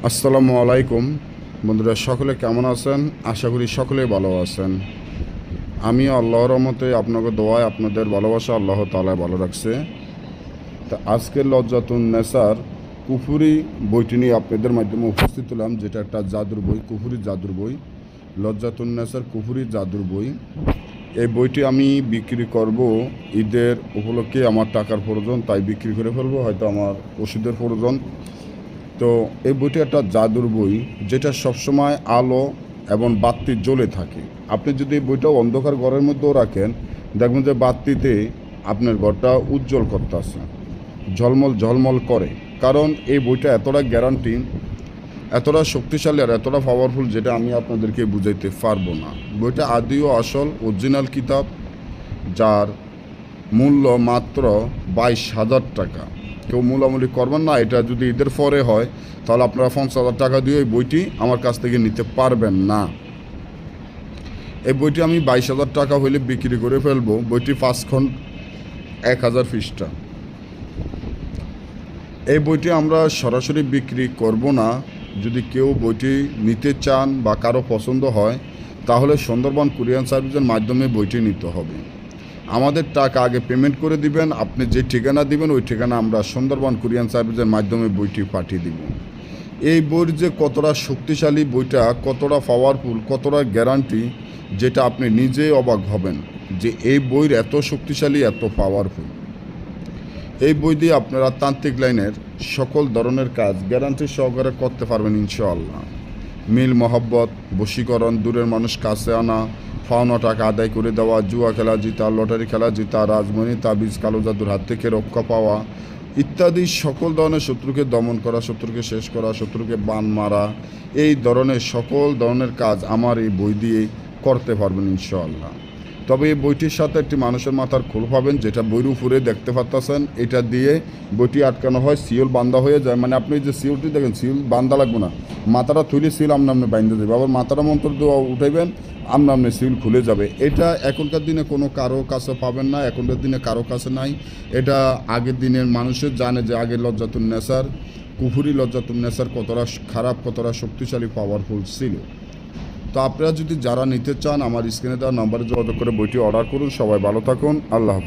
আসসালামু আলাইকুম বন্ধুরা, সকলে কেমন আছেন? আশা করি সকলেই ভালো আছেন। আমি আল্লাহর রহমতে আপনাকে দোয়ায় আপনাদের ভালোবাসা আল্লাহ তাআলা ভালো রাখছে। তা আজকের লজ্জাতুন নেসার কুফুরি বইটি নিয়ে আপনাদের মাধ্যমে উপস্থিত হলাম, যেটা একটা জাদুর বই, কুফুরি জাদুর বই। লজ্জাতুন নেসার কুফুরি জাদুর বই। এই বইটি আমি বিক্রি করব ঈদের উপলক্ষে। আমার টাকার প্রয়োজন, তাই বিক্রি করে ফেলবো, হয়তো আমার ওষুধের প্রয়োজন। তো এই বইটি একটা জাদুর বই, যেটা সবসময় আলো এবং বাতি জ্বলে থাকে। আপনি যদি এই বইটা অন্ধকার ঘরের মধ্যেও রাখেন, দেখবেন যে বাতিতে আপনার ঘরটা উজ্জ্বল করতেছে, ঝলমল ঝলমল করে। কারণ এই বইটা এতটা গ্যারান্টি, এতটা শক্তিশালী আর এতটা পাওয়ারফুল, যেটা আমি আপনাদেরকে বুঝাইতে পারবো না। বইটা আদি ও আসল অরিজিনাল কিতাব, যার মূল্য মাত্র 22,000 টাকা। কেউ মূলামূলি করবেন না। এটা যদি ঈদের পরে হয়, তাহলে আপনারা 50,000 টাকা দিয়ে এই বইটি আমার কাছ থেকে নিতে পারবেন না। এই বইটি আমি 22,000 টাকা হইলে বিক্রি করে ফেলবো। বইটি 5 খণ্ড, 1000 পৃষ্ঠা। এই বইটি আমরা সরাসরি বিক্রি করব না। যদি কেউ বইটি নিতে চান বা কারো পছন্দ হয়, তাহলে সুন্দরবন কুরিয়ার সার্ভিসের মাধ্যমে বইটি নিতে হবে। আমাদের টাকা আগে পেমেন্ট করে দিবেন। আপনি যে ঠিকানা দিবেন, ওই ঠিকানা আমরা সুন্দরবন কুরিয়ার সার্ভিসের মাধ্যমে বইটি পাঠিয়ে দিব। এই বইয়ের যে কতটা শক্তিশালী, বইটা কতটা পাওয়ারফুল, কতটা গ্যারান্টি, যেটা আপনি নিজেই অবাক হবেন যে এই বইয়ের এত শক্তিশালী, এত পাওয়ারফুল। এই বই দিয়ে আপনারা তান্ত্রিক লাইনের সকল ধরনের কাজ গ্যারান্টি সহকারে করতে পারবেন ইনশাআল্লাহ। মিল, মহব্বত, বশীকরণ, দূরের মানুষ কাছে আনা, পাওনা টাকা আদায় করে দেওয়া, জুয়া খেলা জিতা, লটারি খেলা জিতা, রাজমণি, তাবিজ, কালো জাদুর হাত থেকে রক্ষা পাওয়া ইত্যাদি সকল ধরনের শত্রুকে দমন করা, শত্রুকে শেষ করা, শত্রুকে বান মারা, এই ধরনের সকল ধরনের কাজ আমার এই বই দিয়ে করতে পারবেন ইনশাআল্লাহ। তবে এই বইটির সাথে একটি মানুষের মাথার খোল পাবেন, যেটা বইয়ের উপরে দেখতে পাচ্ছেন। এটা দিয়ে বইটি আটকানো হয়, সিওল বান্ধা হয়ে যায়। মানে আপনি যে সিওলটি দেখেন, সিওল বান্ধা লাগবে না, মাথাটা থুলে সিল আমনে আমনে বাইন্ধে দেবে। আবার মাথাটা মন্ত্র দেওয়া উঠাইবেন, আমনে আমনে সিল খুলে যাবে। এটা এখনকার দিনে কোনো কারো কাছে পাবেন না, এখনকার দিনে কারো কাছে নাই। এটা আগের দিনের মানুষের জানে যে আগের লজ্জাতুন নেসার, কুফুরি লজ্জাতুন নেসার কতটা খারাপ, কতটা শক্তিশালী, পাওয়ারফুল ছিল। তো আপনারা যদি যারা নিতে চান, আমার স্ক্রিনে দেওয়া নাম্বারে যোগাযোগ করে বইটি অর্ডার করুন। সবাই ভালো থাকুন। আল্লাহ হাফেজ।